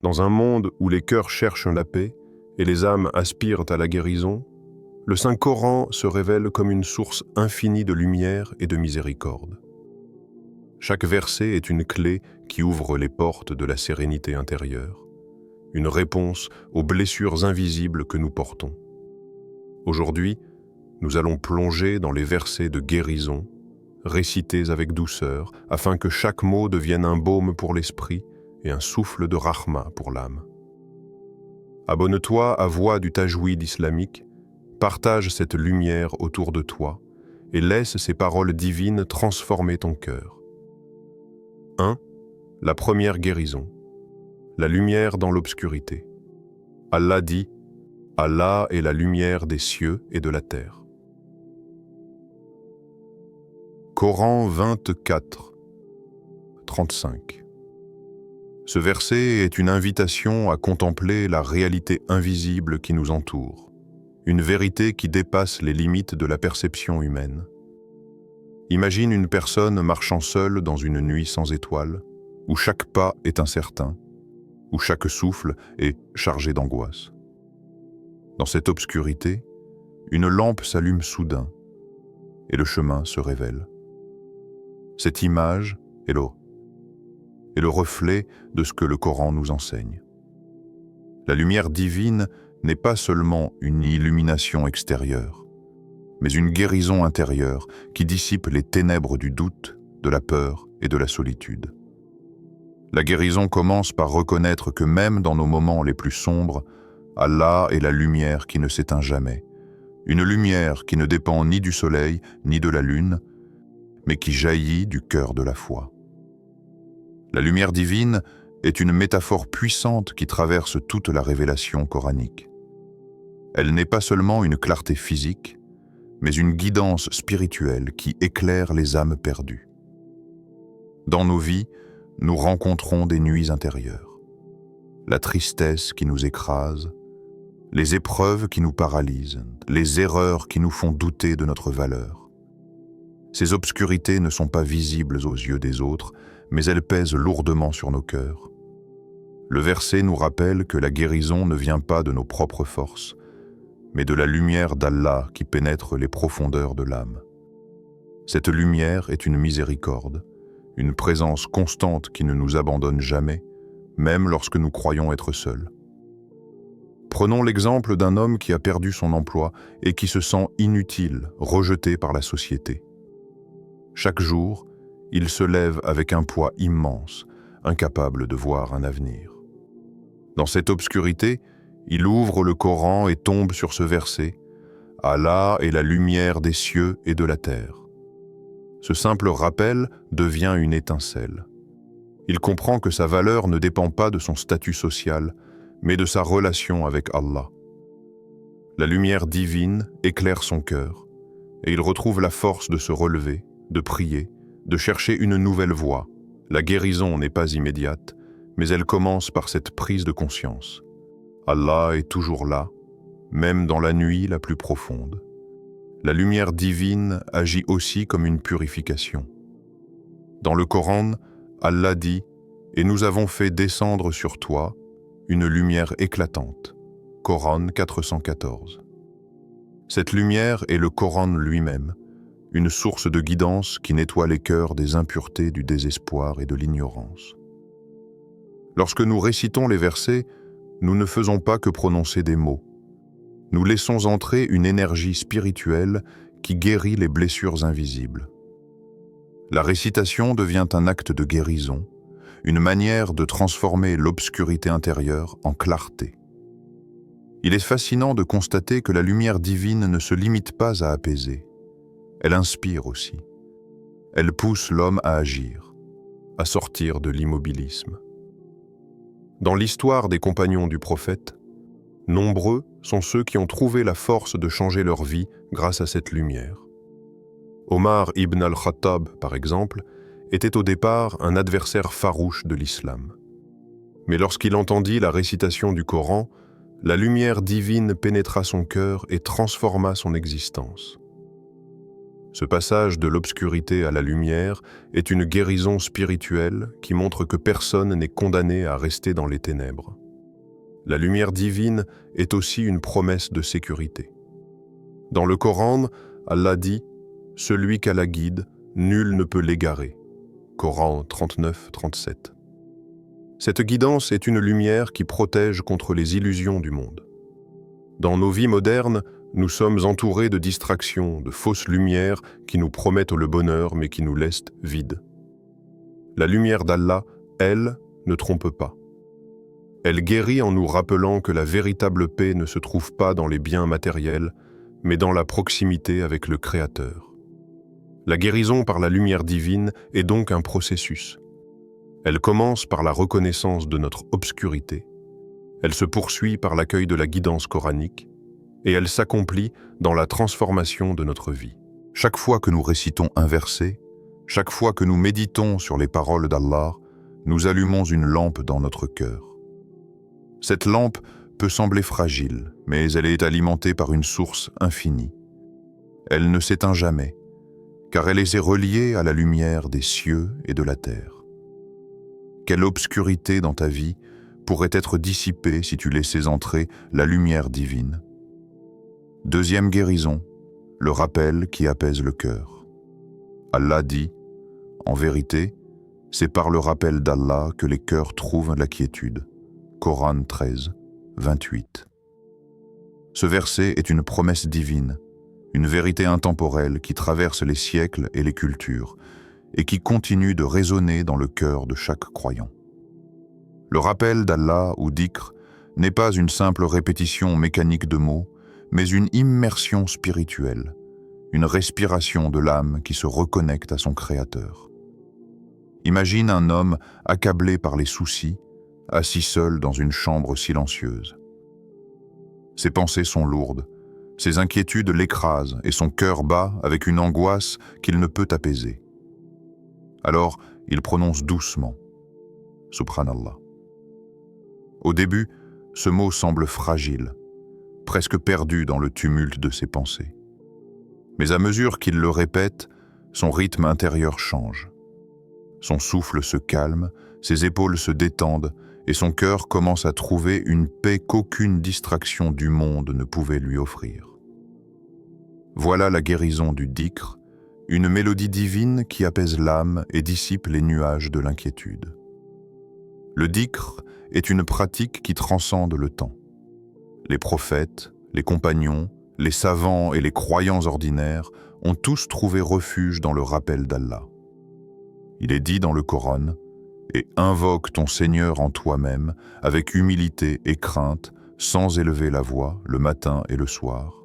Dans un monde où les cœurs cherchent la paix et les âmes aspirent à la guérison, le Saint-Coran se révèle comme une source infinie de lumière et de miséricorde. Chaque verset est une clé qui ouvre les portes de la sérénité intérieure, une réponse aux blessures invisibles que nous portons. Aujourd'hui, nous allons plonger dans les versets de guérison, récités avec douceur, afin que chaque mot devienne un baume pour l'esprit et un souffle de rahma pour l'âme. Abonne-toi à Voix du Tajwid islamique, partage cette lumière autour de toi et laisse ces paroles divines transformer ton cœur. 1. La première guérison. La lumière dans l'obscurité. Allah dit « Allah est la lumière des cieux et de la terre ». Coran 24, 35. Ce verset est une invitation à contempler la réalité invisible qui nous entoure, une vérité qui dépasse les limites de la perception humaine. Imagine une personne marchant seule dans une nuit sans étoiles, où chaque pas est incertain, où chaque souffle est chargé d'angoisse. Dans cette obscurité, une lampe s'allume soudain, et le chemin se révèle. Cette image est le reflet de ce que le Coran nous enseigne. La lumière divine n'est pas seulement une illumination extérieure, mais une guérison intérieure qui dissipe les ténèbres du doute, de la peur et de la solitude. La guérison commence par reconnaître que même dans nos moments les plus sombres, Allah est la lumière qui ne s'éteint jamais, une lumière qui ne dépend ni du soleil ni de la lune, mais qui jaillit du cœur de la foi. La lumière divine est une métaphore puissante qui traverse toute la révélation coranique. Elle n'est pas seulement une clarté physique, mais une guidance spirituelle qui éclaire les âmes perdues. Dans nos vies, nous rencontrons des nuits intérieures, la tristesse qui nous écrase, les épreuves qui nous paralysent, les erreurs qui nous font douter de notre valeur. Ces obscurités ne sont pas visibles aux yeux des autres, mais elles pèsent lourdement sur nos cœurs. Le verset nous rappelle que la guérison ne vient pas de nos propres forces, mais de la lumière d'Allah qui pénètre les profondeurs de l'âme. Cette lumière est une miséricorde, une présence constante qui ne nous abandonne jamais, même lorsque nous croyons être seuls. Prenons l'exemple d'un homme qui a perdu son emploi et qui se sent inutile, rejeté par la société. Chaque jour, il se lève avec un poids immense, incapable de voir un avenir. Dans cette obscurité, il ouvre le Coran et tombe sur ce verset « Allah est la lumière des cieux et de la terre ». Ce simple rappel devient une étincelle. Il comprend que sa valeur ne dépend pas de son statut social, mais de sa relation avec Allah. La lumière divine éclaire son cœur, et il retrouve la force de se relever, de prier, de chercher une nouvelle voie. La guérison n'est pas immédiate, mais elle commence par cette prise de conscience. Allah est toujours là, même dans la nuit la plus profonde. La lumière divine agit aussi comme une purification. Dans le Coran, Allah dit « Et nous avons fait descendre sur toi une lumière éclatante » Coran 414. Cette lumière est le Coran lui-même, une source de guidance qui nettoie les cœurs des impuretés, du désespoir et de l'ignorance. Lorsque nous récitons les versets, nous ne faisons pas que prononcer des mots. Nous laissons entrer une énergie spirituelle qui guérit les blessures invisibles. La récitation devient un acte de guérison, une manière de transformer l'obscurité intérieure en clarté. Il est fascinant de constater que la lumière divine ne se limite pas à apaiser. Elle inspire aussi. Elle pousse l'homme à agir, à sortir de l'immobilisme. Dans l'histoire des compagnons du prophète, nombreux sont ceux qui ont trouvé la force de changer leur vie grâce à cette lumière. Omar ibn al-Khattab, par exemple, était au départ un adversaire farouche de l'islam. Mais lorsqu'il entendit la récitation du Coran, la lumière divine pénétra son cœur et transforma son existence. Ce passage de l'obscurité à la lumière est une guérison spirituelle qui montre que personne n'est condamné à rester dans les ténèbres. La lumière divine est aussi une promesse de sécurité. Dans le Coran, Allah dit « Celui qu'Allah guide, nul ne peut l'égarer » Coran 39-37. Cette guidance est une lumière qui protège contre les illusions du monde. Dans nos vies modernes, nous sommes entourés de distractions, de fausses lumières qui nous promettent le bonheur mais qui nous laissent vides. La lumière d'Allah, elle, ne trompe pas. Elle guérit en nous rappelant que la véritable paix ne se trouve pas dans les biens matériels, mais dans la proximité avec le Créateur. La guérison par la lumière divine est donc un processus. Elle commence par la reconnaissance de notre obscurité, elle se poursuit par l'accueil de la guidance coranique, et elle s'accomplit dans la transformation de notre vie. Chaque fois que nous récitons un verset, chaque fois que nous méditons sur les paroles d'Allah, nous allumons une lampe dans notre cœur. Cette lampe peut sembler fragile, mais elle est alimentée par une source infinie. Elle ne s'éteint jamais, car elle est reliée à la lumière des cieux et de la terre. Quelle obscurité dans ta vie pourrait être dissipée si tu laissais entrer la lumière divine? Deuxième guérison, le rappel qui apaise le cœur. Allah dit, en vérité, c'est par le rappel d'Allah que les cœurs trouvent la quiétude. Coran 13, 28. Ce verset est une promesse divine, une vérité intemporelle qui traverse les siècles et les cultures, et qui continue de résonner dans le cœur de chaque croyant. Le rappel d'Allah ou dhikr n'est pas une simple répétition mécanique de mots, mais une immersion spirituelle, une respiration de l'âme qui se reconnecte à son Créateur. Imagine un homme accablé par les soucis, assis seul dans une chambre silencieuse. Ses pensées sont lourdes, ses inquiétudes l'écrasent et son cœur bat avec une angoisse qu'il ne peut apaiser. Alors, il prononce doucement « Subhanallah ». Au début, ce mot semble fragile, presque perdu dans le tumulte de ses pensées. Mais à mesure qu'il le répète, son rythme intérieur change. Son souffle se calme, ses épaules se détendent et son cœur commence à trouver une paix qu'aucune distraction du monde ne pouvait lui offrir. Voilà la guérison du dhikr, une mélodie divine qui apaise l'âme et dissipe les nuages de l'inquiétude. Le dhikr est une pratique qui transcende le temps. Les prophètes, les compagnons, les savants et les croyants ordinaires ont tous trouvé refuge dans le rappel d'Allah. Il est dit dans le Coran « Et invoque ton Seigneur en toi-même, avec humilité et crainte, sans élever la voix, le matin et le soir,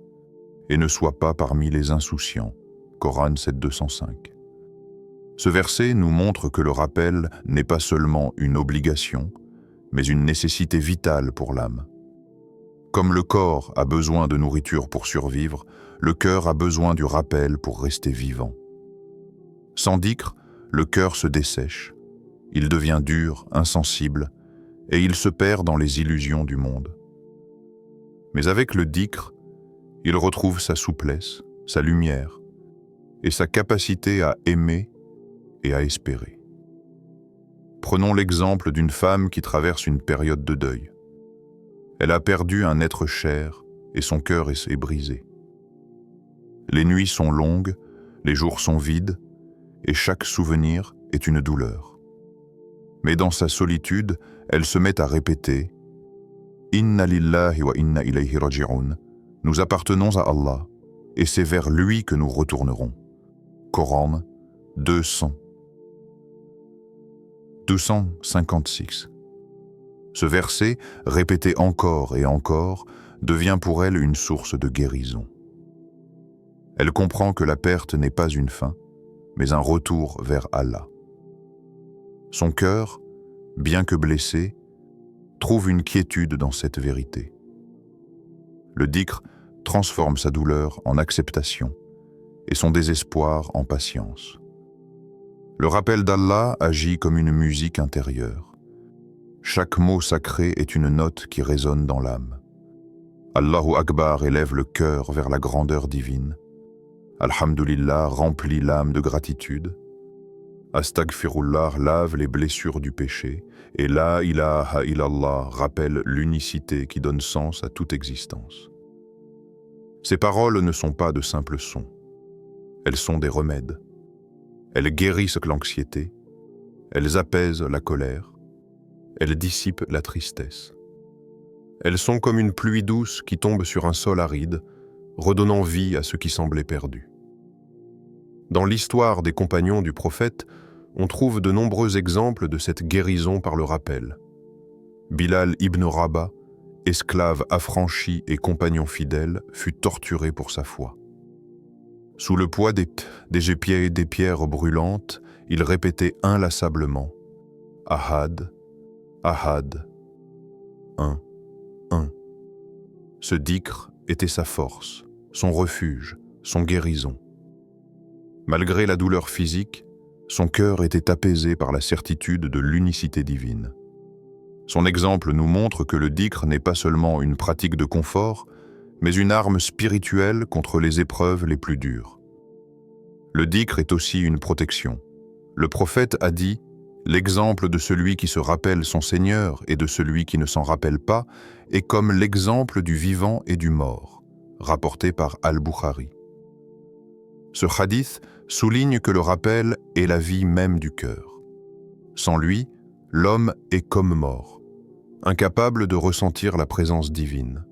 et ne sois pas parmi les insouciants. » Coran 7.205. Ce verset nous montre que le rappel n'est pas seulement une obligation, mais une nécessité vitale pour l'âme. Comme le corps a besoin de nourriture pour survivre, le cœur a besoin du rappel pour rester vivant. Sans dhikr, le cœur se dessèche, il devient dur, insensible, et il se perd dans les illusions du monde. Mais avec le dhikr, il retrouve sa souplesse, sa lumière, et sa capacité à aimer et à espérer. Prenons l'exemple d'une femme qui traverse une période de deuil. Elle a perdu un être cher et son cœur est brisé. Les nuits sont longues, les jours sont vides, et chaque souvenir est une douleur. Mais dans sa solitude, elle se met à répéter « Inna lillahi wa inna ilayhi raji'un » Nous appartenons à Allah, et c'est vers lui que nous retournerons. Coran 256. Ce verset, répété encore et encore, devient pour elle une source de guérison. Elle comprend que la perte n'est pas une fin, mais un retour vers Allah. Son cœur, bien que blessé, trouve une quiétude dans cette vérité. Le dhikr transforme sa douleur en acceptation et son désespoir en patience. Le rappel d'Allah agit comme une musique intérieure. Chaque mot sacré est une note qui résonne dans l'âme. Allahu Akbar élève le cœur vers la grandeur divine. Alhamdulillah remplit l'âme de gratitude. Astaghfirullah lave les blessures du péché. Et La ilaha illallah rappelle l'unicité qui donne sens à toute existence. Ces paroles ne sont pas de simples sons. Elles sont des remèdes. Elles guérissent l'anxiété. Elles apaisent la colère. Elles dissipent la tristesse. Elles sont comme une pluie douce qui tombe sur un sol aride, redonnant vie à ce qui semblait perdu. Dans l'histoire des compagnons du prophète, on trouve de nombreux exemples de cette guérison par le rappel. Bilal ibn Rabah, esclave affranchi et compagnon fidèle, fut torturé pour sa foi. Sous le poids des pierres brûlantes, il répétait inlassablement « Ahad, Ahad, un. » Ce dhikr était sa force, son refuge, son guérison. Malgré la douleur physique, son cœur était apaisé par la certitude de l'unicité divine. Son exemple nous montre que le dhikr n'est pas seulement une pratique de confort, mais une arme spirituelle contre les épreuves les plus dures. Le dhikr est aussi une protection. Le prophète a dit « L'exemple de celui qui se rappelle son Seigneur et de celui qui ne s'en rappelle pas est comme l'exemple du vivant et du mort », rapporté par Al-Bukhari. Ce hadith souligne que le rappel est la vie même du cœur. Sans lui, l'homme est comme mort, incapable de ressentir la présence divine.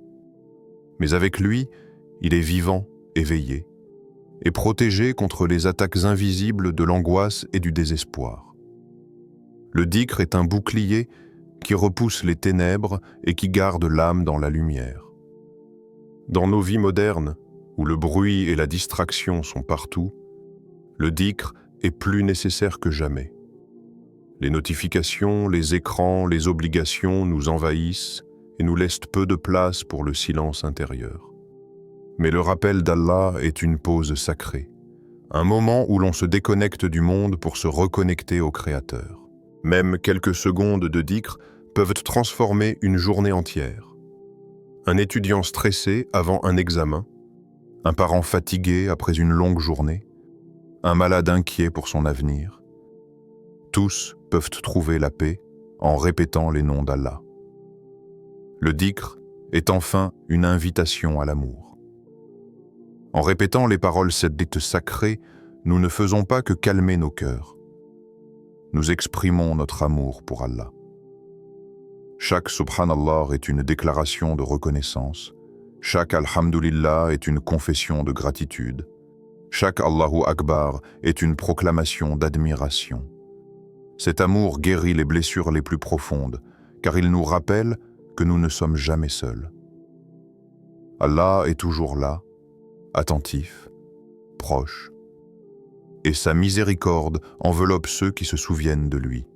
Mais avec lui, il est vivant, éveillé, et protégé contre les attaques invisibles de l'angoisse et du désespoir. Le dhikr est un bouclier qui repousse les ténèbres et qui garde l'âme dans la lumière. Dans nos vies modernes, où le bruit et la distraction sont partout, le dhikr est plus nécessaire que jamais. Les notifications, les écrans, les obligations nous envahissent et nous laissent peu de place pour le silence intérieur. Mais le rappel d'Allah est une pause sacrée, un moment où l'on se déconnecte du monde pour se reconnecter au Créateur. Même quelques secondes de dhikr peuvent transformer une journée entière. Un étudiant stressé avant un examen, un parent fatigué après une longue journée, un malade inquiet pour son avenir. Tous peuvent trouver la paix en répétant les noms d'Allah. Le dhikr est enfin une invitation à l'amour. En répétant les paroles dites sacrées, nous ne faisons pas que calmer nos cœurs. Nous exprimons notre amour pour Allah. Chaque Subhanallah est une déclaration de reconnaissance. Chaque Alhamdulillah est une confession de gratitude. Chaque Allahu Akbar est une proclamation d'admiration. Cet amour guérit les blessures les plus profondes, car il nous rappelle que nous ne sommes jamais seuls. Allah est toujours là, attentif, proche, et sa miséricorde enveloppe ceux qui se souviennent de lui.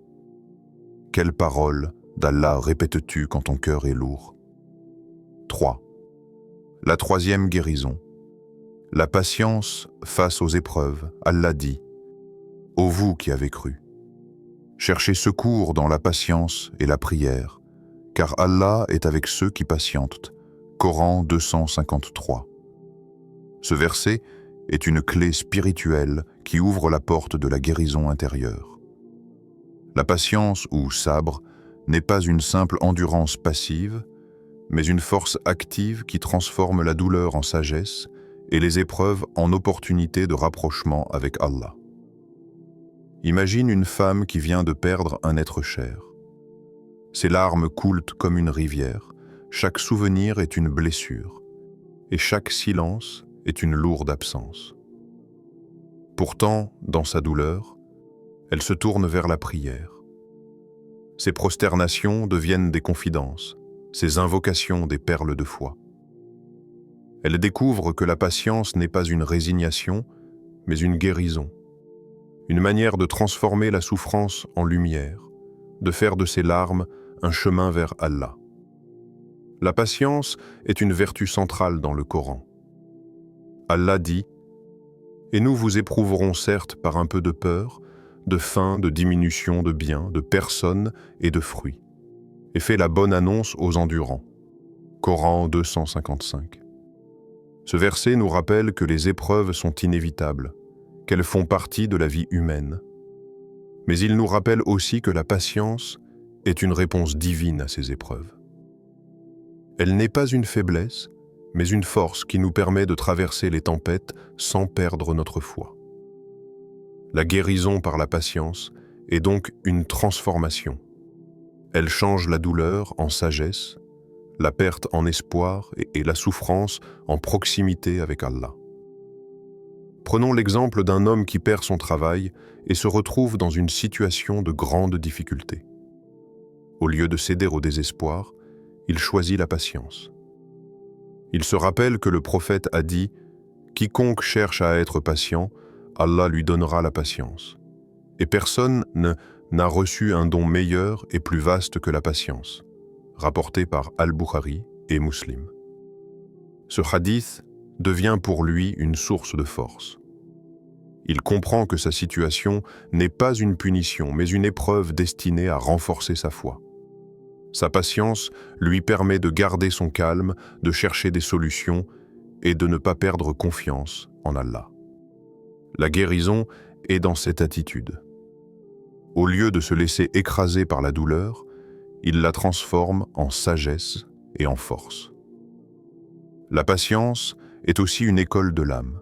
Quelle parole d'Allah répètes-tu quand ton cœur est lourd? 3. La troisième guérison. La patience face aux épreuves. Allah dit « Ô vous qui avez cru, cherchez secours dans la patience et la prière, car Allah est avec ceux qui patientent. » Coran 253. Ce verset est une clé spirituelle qui ouvre la porte de la guérison intérieure. La patience ou sabre n'est pas une simple endurance passive, mais une force active qui transforme la douleur en sagesse et les épreuves en opportunité de rapprochement avec Allah. Imagine une femme qui vient de perdre un être cher. Ses larmes coulent comme une rivière, chaque souvenir est une blessure, et chaque silence est une lourde absence. Pourtant, dans sa douleur, elle se tourne vers la prière. Ses prosternations deviennent des confidences, ses invocations des perles de foi. Elle découvre que la patience n'est pas une résignation, mais une guérison, une manière de transformer la souffrance en lumière, de faire de ses larmes un chemin vers Allah. La patience est une vertu centrale dans le Coran. Allah dit « Et nous vous éprouverons certes par un peu de peur, de faim, de diminution de biens, de personnes et de fruits. Et fait la bonne annonce aux endurants. » Coran 255. Ce verset nous rappelle que les épreuves sont inévitables, qu'elles font partie de la vie humaine. Mais il nous rappelle aussi que la patience est une réponse divine à ces épreuves. Elle n'est pas une faiblesse, mais une force qui nous permet de traverser les tempêtes sans perdre notre foi. La guérison par la patience est donc une transformation. Elle change la douleur en sagesse, la perte en espoir et la souffrance en proximité avec Allah. Prenons l'exemple d'un homme qui perd son travail et se retrouve dans une situation de grande difficulté. Au lieu de céder au désespoir, il choisit la patience. Il se rappelle que le prophète a dit « Quiconque cherche à être patient, Allah lui donnera la patience. » Et personne n'a reçu un don meilleur et plus vaste que la patience, rapporté par Al-Bukhari et Muslim. Ce hadith devient pour lui une source de force. Il comprend que sa situation n'est pas une punition, mais une épreuve destinée à renforcer sa foi. Sa patience lui permet de garder son calme, de chercher des solutions et de ne pas perdre confiance en Allah. La guérison est dans cette attitude. Au lieu de se laisser écraser par la douleur, il la transforme en sagesse et en force. La patience est aussi une école de l'âme.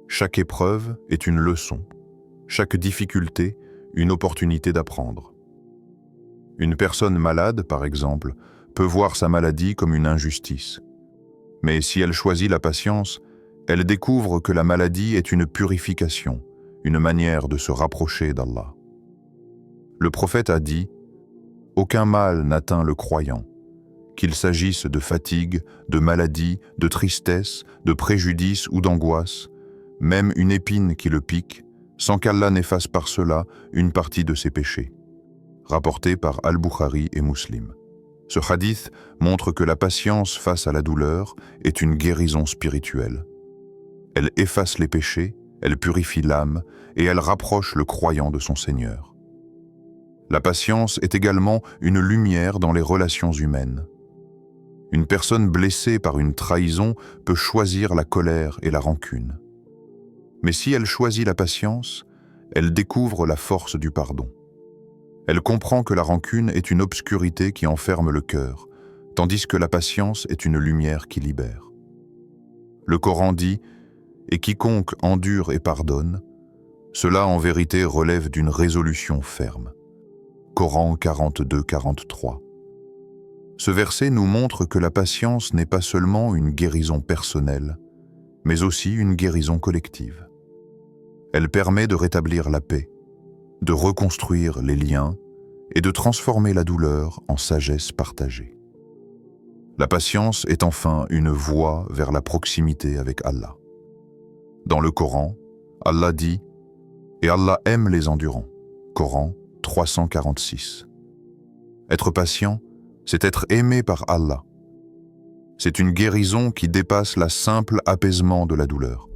Chaque épreuve est une leçon, chaque difficulté une opportunité d'apprendre. Une personne malade, par exemple, peut voir sa maladie comme une injustice. Mais si elle choisit la patience, elle découvre que la maladie est une purification, une manière de se rapprocher d'Allah. Le prophète a dit « Aucun mal n'atteint le croyant, qu'il s'agisse de fatigue, de maladie, de tristesse, de préjudice ou d'angoisse, même une épine qui le pique, sans qu'Allah n'efface par cela une partie de ses péchés. » Rapporté par Al-Bukhari et Muslim. Ce hadith montre que la patience face à la douleur est une guérison spirituelle. Elle efface les péchés, elle purifie l'âme et elle rapproche le croyant de son Seigneur. La patience est également une lumière dans les relations humaines. Une personne blessée par une trahison peut choisir la colère et la rancune. Mais si elle choisit la patience, elle découvre la force du pardon. Elle comprend que la rancune est une obscurité qui enferme le cœur, tandis que la patience est une lumière qui libère. Le Coran dit « Et quiconque endure et pardonne, cela en vérité relève d'une résolution ferme. » Coran 42-43. Ce verset nous montre que la patience n'est pas seulement une guérison personnelle, mais aussi une guérison collective. Elle permet de rétablir la paix, de reconstruire les liens et de transformer la douleur en sagesse partagée. La patience est enfin une voie vers la proximité avec Allah. Dans le Coran, Allah dit « Et Allah aime les endurants » Coran 346. Être patient, c'est être aimé par Allah. C'est une guérison qui dépasse la simple apaisement de la douleur.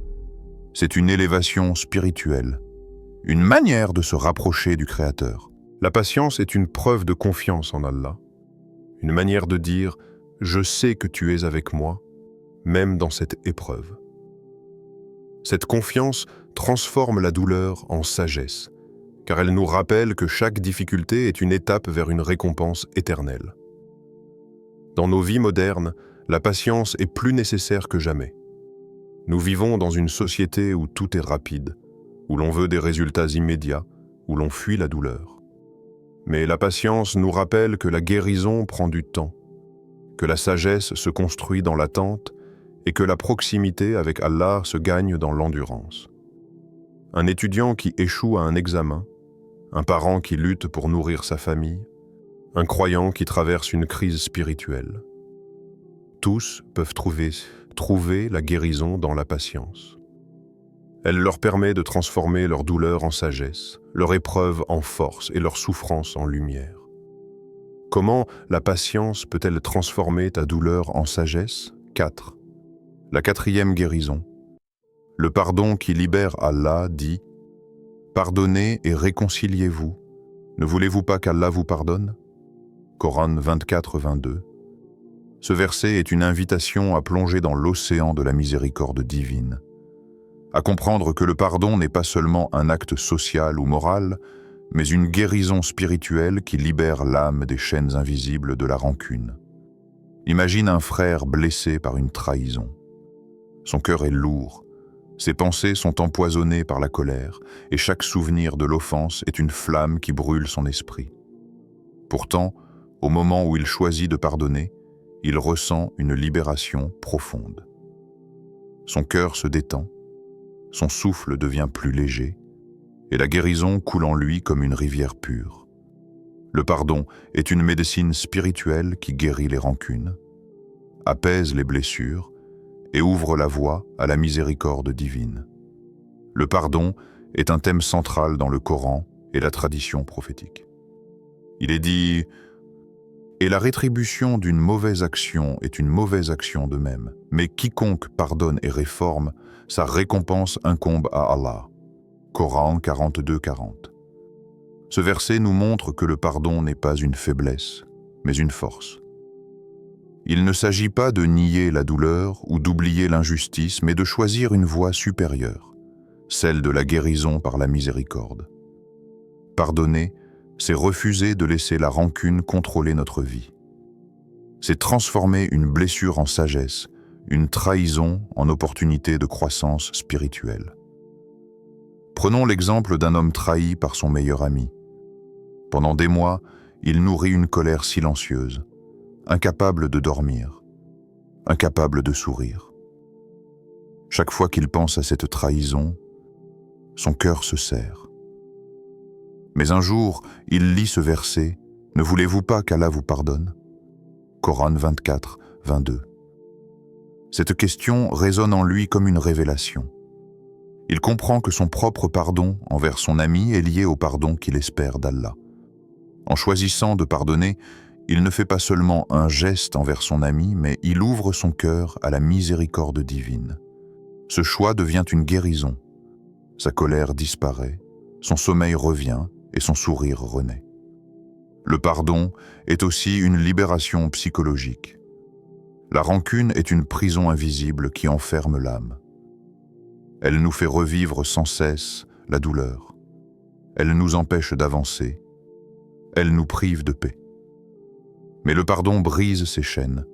C'est une élévation spirituelle, une manière de se rapprocher du Créateur. La patience est une preuve de confiance en Allah, une manière de dire « Je sais que tu es avec moi, même dans cette épreuve ». Cette confiance transforme la douleur en sagesse, car elle nous rappelle que chaque difficulté est une étape vers une récompense éternelle. Dans nos vies modernes, la patience est plus nécessaire que jamais. Nous vivons dans une société où tout est rapide, où l'on veut des résultats immédiats, où l'on fuit la douleur. Mais la patience nous rappelle que la guérison prend du temps, que la sagesse se construit dans l'attente et que la proximité avec Allah se gagne dans l'endurance. Un étudiant qui échoue à un examen, un parent qui lutte pour nourrir sa famille, un croyant qui traverse une crise spirituelle. Tous peuvent trouver la guérison dans la patience. Elle leur permet de transformer leur douleur en sagesse, leur épreuve en force et leur souffrance en lumière. Comment la patience peut-elle transformer ta douleur en sagesse ? 4. La quatrième guérison. Le pardon qui libère Allah dit « Pardonnez et réconciliez-vous. Ne voulez-vous pas qu'Allah vous pardonne » Coran 24-22. Ce verset est une invitation à plonger dans l'océan de la miséricorde divine, à comprendre que le pardon n'est pas seulement un acte social ou moral, mais une guérison spirituelle qui libère l'âme des chaînes invisibles de la rancune. Imagine un frère blessé par une trahison. Son cœur est lourd, ses pensées sont empoisonnées par la colère, et chaque souvenir de l'offense est une flamme qui brûle son esprit. Pourtant, au moment où il choisit de pardonner, il ressent une libération profonde. Son cœur se détend, son souffle devient plus léger, et la guérison coule en lui comme une rivière pure. Le pardon est une médecine spirituelle qui guérit les rancunes, apaise les blessures et ouvre la voie à la miséricorde divine. Le pardon est un thème central dans le Coran et la tradition prophétique. Il est dit « Et la rétribution d'une mauvaise action est une mauvaise action de même, mais quiconque pardonne et réforme, sa récompense incombe à Allah. » Coran 42-40. Ce verset nous montre que le pardon n'est pas une faiblesse, mais une force. Il ne s'agit pas de nier la douleur ou d'oublier l'injustice, mais de choisir une voie supérieure, celle de la guérison par la miséricorde. Pardonner, c'est refuser de laisser la rancune contrôler notre vie. C'est transformer une blessure en sagesse, une trahison en opportunité de croissance spirituelle. Prenons l'exemple d'un homme trahi par son meilleur ami. Pendant des mois, il nourrit une colère silencieuse, incapable de dormir, incapable de sourire. Chaque fois qu'il pense à cette trahison, son cœur se serre. Mais un jour, il lit ce verset « Ne voulez-vous pas qu'Allah vous pardonne ?» Coran 24, 22. Cette question résonne en lui comme une révélation. Il comprend que son propre pardon envers son ami est lié au pardon qu'il espère d'Allah. En choisissant de pardonner, il ne fait pas seulement un geste envers son ami, mais il ouvre son cœur à la miséricorde divine. Ce choix devient une guérison. Sa colère disparaît, son sommeil revient et son sourire renaît. Le pardon est aussi une libération psychologique. La rancune est une prison invisible qui enferme l'âme. Elle nous fait revivre sans cesse la douleur. Elle nous empêche d'avancer. Elle nous prive de paix. Mais le pardon brise ces chaînes.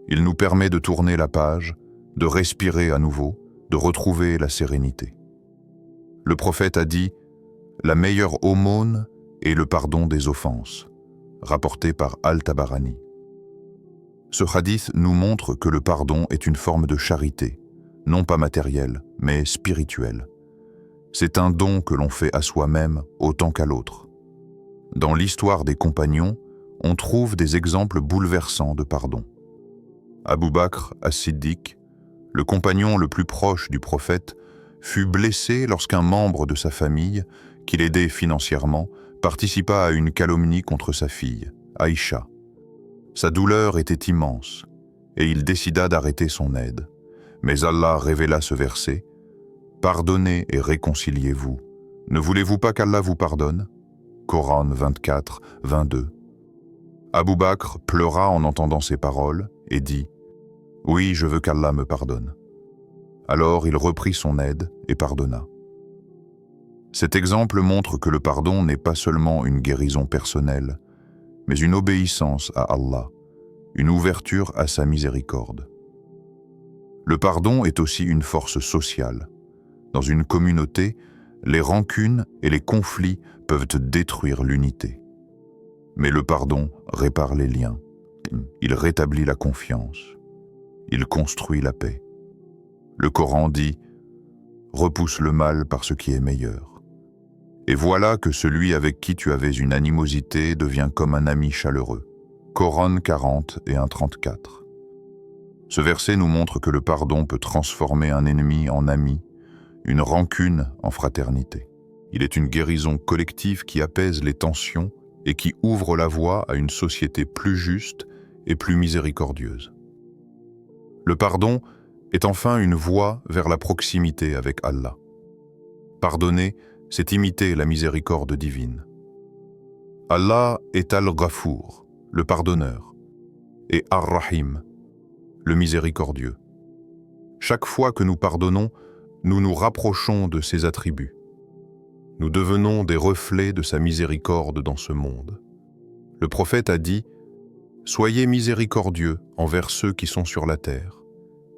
Il nous permet de tourner la page, de respirer à nouveau, de retrouver la sérénité. Le prophète a dit « La meilleure aumône est le pardon des offenses », rapporté par Al-Tabarani. Ce hadith nous montre que le pardon est une forme de charité, non pas matérielle, mais spirituelle. C'est un don que l'on fait à soi-même autant qu'à l'autre. Dans l'histoire des compagnons, on trouve des exemples bouleversants de pardon. Abu Bakr as-Siddiq, le compagnon le plus proche du prophète, fut blessé lorsqu'un membre de sa famille, qu'il aidait financièrement, participa à une calomnie contre sa fille, Aïcha. Sa douleur était immense, et il décida d'arrêter son aide. Mais Allah révéla ce verset « Pardonnez et réconciliez-vous. Ne voulez-vous pas qu'Allah vous pardonne ?» Coran 24, 22. Abu Bakr pleura en entendant ces paroles et dit « Oui, je veux qu'Allah me pardonne. » Alors il reprit son aide et pardonna. Cet exemple montre que le pardon n'est pas seulement une guérison personnelle, mais une obéissance à Allah, une ouverture à sa miséricorde. Le pardon est aussi une force sociale. Dans une communauté, les rancunes et les conflits peuvent détruire l'unité. Mais le pardon répare les liens. Il rétablit la confiance. Il construit la paix. Le Coran dit « Repousse le mal par ce qui est meilleur. Et voilà que celui avec qui tu avais une animosité devient comme un ami chaleureux. » Coran 40 et 1,34. Ce verset nous montre que le pardon peut transformer un ennemi en ami, une rancune en fraternité. Il est une guérison collective qui apaise les tensions et qui ouvre la voie à une société plus juste et plus miséricordieuse. Le pardon est enfin une voie vers la proximité avec Allah. Pardonner, c'est imiter la miséricorde divine. Allah est Al-Ghafour, le pardonneur, et Ar-Rahim, le miséricordieux. Chaque fois que nous pardonnons, nous nous rapprochons de ses attributs. Nous devenons des reflets de sa miséricorde dans ce monde. Le prophète a dit « Soyez miséricordieux envers ceux qui sont sur la terre,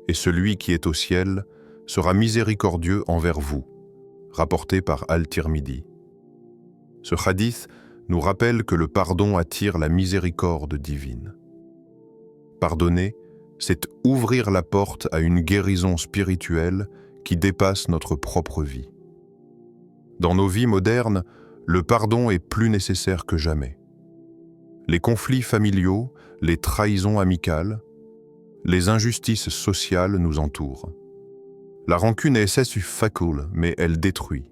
et celui qui est au ciel sera miséricordieux envers vous », rapporté par Al-Tirmidhi. Ce hadith nous rappelle que le pardon attire la miséricorde divine. Pardonner, c'est ouvrir la porte à une guérison spirituelle qui dépasse notre propre vie. Dans nos vies modernes, le pardon est plus nécessaire que jamais. Les conflits familiaux, les trahisons amicales, les injustices sociales nous entourent. La rancune est facile, mais elle détruit.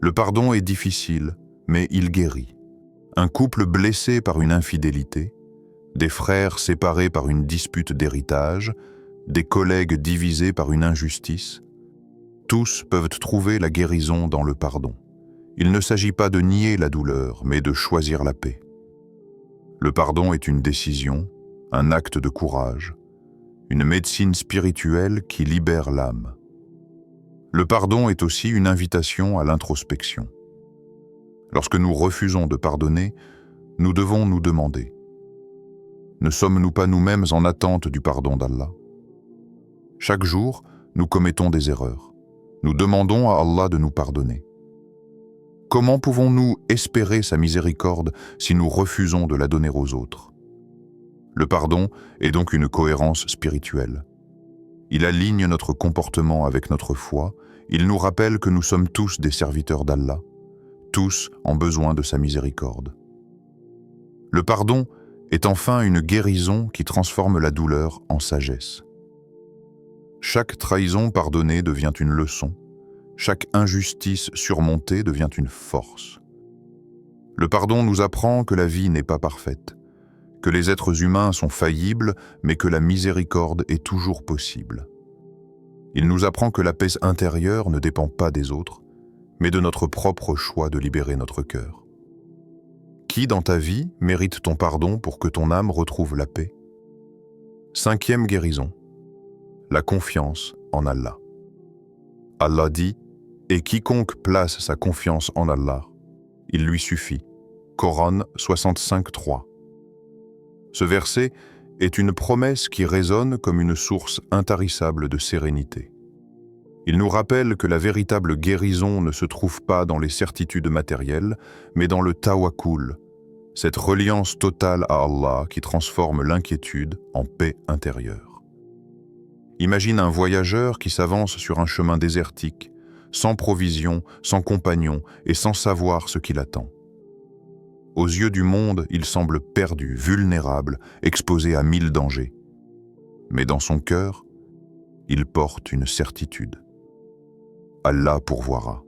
Le pardon est difficile, mais il guérit. Un couple blessé par une infidélité, des frères séparés par une dispute d'héritage, des collègues divisés par une injustice, tous peuvent trouver la guérison dans le pardon. Il ne s'agit pas de nier la douleur, mais de choisir la paix. Le pardon est une décision, un acte de courage, une médecine spirituelle qui libère l'âme. Le pardon est aussi une invitation à l'introspection. Lorsque nous refusons de pardonner, nous devons nous demander: ne sommes-nous pas nous-mêmes en attente du pardon d'Allah? Chaque jour, nous commettons des erreurs. Nous demandons à Allah de nous pardonner. Comment pouvons-nous espérer sa miséricorde si nous refusons de la donner aux autres? Le pardon est donc une cohérence spirituelle. Il aligne notre comportement avec notre foi, il nous rappelle que nous sommes tous des serviteurs d'Allah, tous en besoin de sa miséricorde. Le pardon est enfin une guérison qui transforme la douleur en sagesse. Chaque trahison pardonnée devient une leçon, chaque injustice surmontée devient une force. Le pardon nous apprend que la vie n'est pas parfaite, que les êtres humains sont faillibles, mais que la miséricorde est toujours possible. Il nous apprend que la paix intérieure ne dépend pas des autres, mais de notre propre choix de libérer notre cœur. Qui dans ta vie mérite ton pardon pour que ton âme retrouve la paix? 5e guérison, la confiance en Allah. Allah dit « Et quiconque place sa confiance en Allah, il lui suffit ». Coran 65:3. Ce verset est une promesse qui résonne comme une source intarissable de sérénité. Il nous rappelle que la véritable guérison ne se trouve pas dans les certitudes matérielles, mais dans le tawakkul, cette reliance totale à Allah qui transforme l'inquiétude en paix intérieure. Imagine un voyageur qui s'avance sur un chemin désertique, sans provision, sans compagnon et sans savoir ce qui l'attend. Aux yeux du monde, il semble perdu, vulnérable, exposé à 1000 dangers. Mais dans son cœur, il porte une certitude. Allah pourvoira.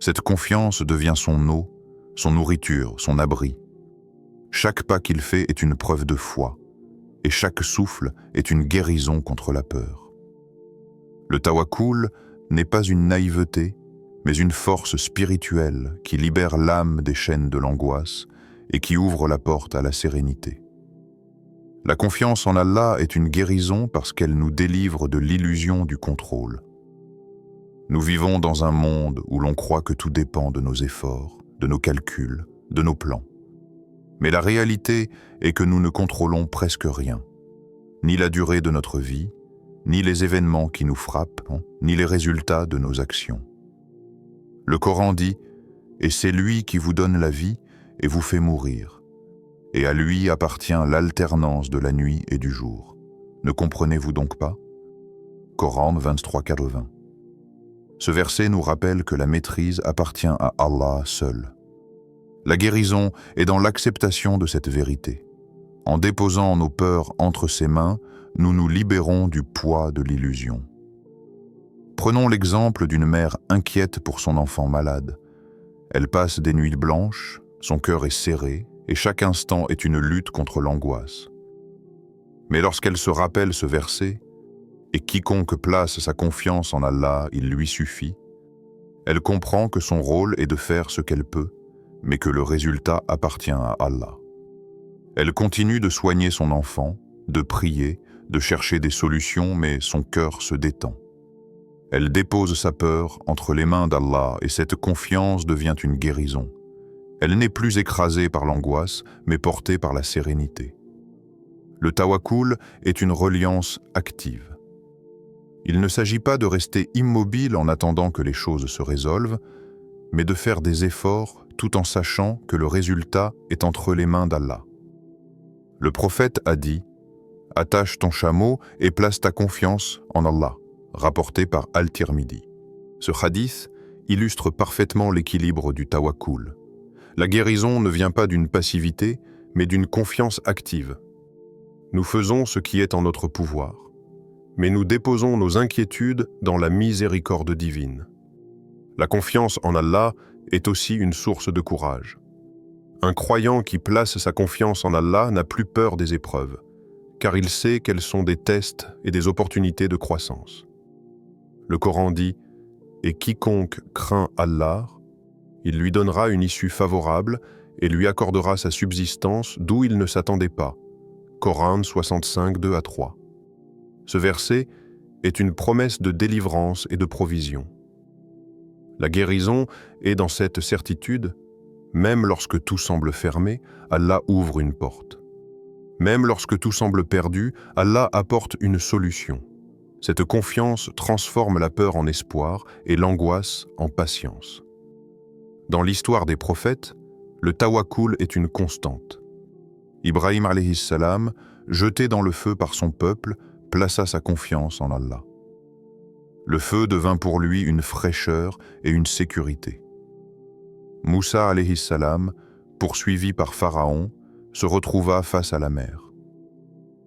Cette confiance devient son eau, son nourriture, son abri. Chaque pas qu'il fait est une preuve de foi, et chaque souffle est une guérison contre la peur. Le tawakkul n'est pas une naïveté, mais une force spirituelle qui libère l'âme des chaînes de l'angoisse et qui ouvre la porte à la sérénité. La confiance en Allah est une guérison parce qu'elle nous délivre de l'illusion du contrôle. Nous vivons dans un monde où l'on croit que tout dépend de nos efforts, de nos calculs, de nos plans. Mais la réalité est que nous ne contrôlons presque rien. Ni la durée de notre vie, ni les événements qui nous frappent, ni les résultats de nos actions. Le Coran dit « Et c'est lui qui vous donne la vie et vous fait mourir. Et à lui appartient l'alternance de la nuit et du jour. Ne comprenez-vous donc pas ?» Coran 23:80. Ce verset nous rappelle que la maîtrise appartient à Allah seul. La guérison est dans l'acceptation de cette vérité. En déposant nos peurs entre ses mains, nous nous libérons du poids de l'illusion. Prenons l'exemple d'une mère inquiète pour son enfant malade. Elle passe des nuits blanches, son cœur est serré et chaque instant est une lutte contre l'angoisse. Mais lorsqu'elle se rappelle ce verset, « Et quiconque place sa confiance en Allah, il lui suffit », elle comprend que son rôle est de faire ce qu'elle peut, mais que le résultat appartient à Allah. Elle continue de soigner son enfant, de prier, de chercher des solutions, mais son cœur se détend. Elle dépose sa peur entre les mains d'Allah et cette confiance devient une guérison. Elle n'est plus écrasée par l'angoisse, mais portée par la sérénité. Le tawakkul est une reliance active. Il ne s'agit pas de rester immobile en attendant que les choses se résolvent, mais de faire des efforts tout en sachant que le résultat est entre les mains d'Allah. Le prophète a dit « Attache ton chameau et place ta confiance en Allah », rapporté par Al-Tirmidhi. Ce hadith illustre parfaitement l'équilibre du tawakkul. La guérison ne vient pas d'une passivité, mais d'une confiance active. Nous faisons ce qui est en notre pouvoir, mais nous déposons nos inquiétudes dans la miséricorde divine. La confiance en Allah est aussi une source de courage. Un croyant qui place sa confiance en Allah n'a plus peur des épreuves, car il sait qu'elles sont des tests et des opportunités de croissance. Le Coran dit « Et quiconque craint Allah, il lui donnera une issue favorable et lui accordera sa subsistance d'où il ne s'attendait pas. » Coran 65, 2-3. Ce verset est une promesse de délivrance et de provision. La guérison est dans cette certitude. Même lorsque tout semble fermé, Allah ouvre une porte. Même lorsque tout semble perdu, Allah apporte une solution. Cette confiance transforme la peur en espoir et l'angoisse en patience. Dans l'histoire des prophètes, le tawakkul est une constante. Ibrahim alayhi salam, jeté dans le feu par son peuple, plaça sa confiance en Allah. Le feu devint pour lui une fraîcheur et une sécurité. Moussa alayhi salam, poursuivi par Pharaon, se retrouva face à la mer.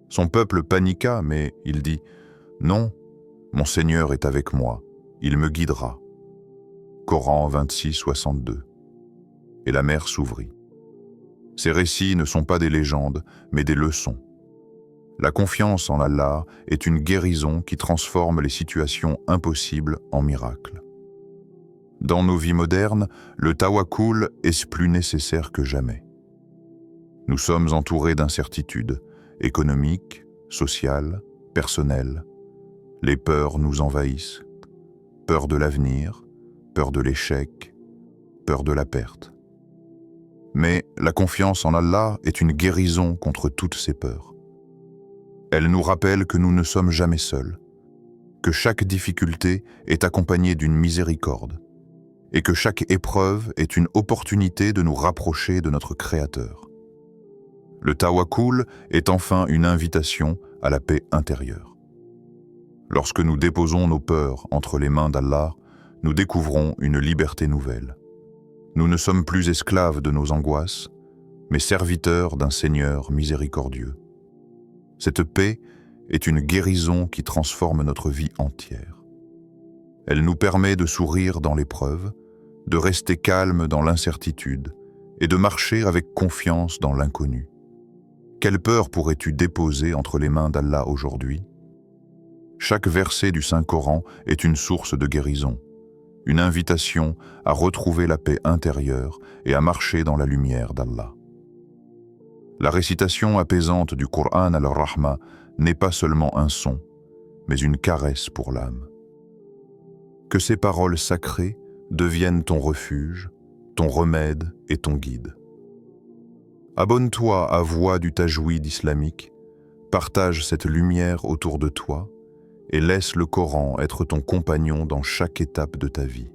Son peuple paniqua, mais il dit « Non, mon Seigneur est avec moi, il me guidera. » Coran 26, 62. Et la mer s'ouvrit. Ces récits ne sont pas des légendes, mais des leçons. La confiance en Allah est une guérison qui transforme les situations impossibles en miracles. Dans nos vies modernes, le tawakkul est plus nécessaire que jamais. Nous sommes entourés d'incertitudes économiques, sociales, personnelles. Les peurs nous envahissent. Peur de l'avenir, peur de l'échec, peur de la perte. Mais la confiance en Allah est une guérison contre toutes ces peurs. Elle nous rappelle que nous ne sommes jamais seuls, que chaque difficulté est accompagnée d'une miséricorde, et que chaque épreuve est une opportunité de nous rapprocher de notre Créateur. Le tawakkul est enfin une invitation à la paix intérieure. Lorsque nous déposons nos peurs entre les mains d'Allah, nous découvrons une liberté nouvelle. Nous ne sommes plus esclaves de nos angoisses, mais serviteurs d'un Seigneur miséricordieux. Cette paix est une guérison qui transforme notre vie entière. Elle nous permet de sourire dans l'épreuve, de rester calme dans l'incertitude et de marcher avec confiance dans l'inconnu. Quelle peur pourrais-tu déposer entre les mains d'Allah aujourd'hui? Chaque verset du Saint-Coran est une source de guérison, une invitation à retrouver la paix intérieure et à marcher dans la lumière d'Allah. La récitation apaisante du Coran al-Rahma n'est pas seulement un son, mais une caresse pour l'âme. Que ces paroles sacrées deviennent ton refuge, ton remède et ton guide. Abonne-toi à Voix du Tajwid islamique, partage cette lumière autour de toi et laisse le Coran être ton compagnon dans chaque étape de ta vie.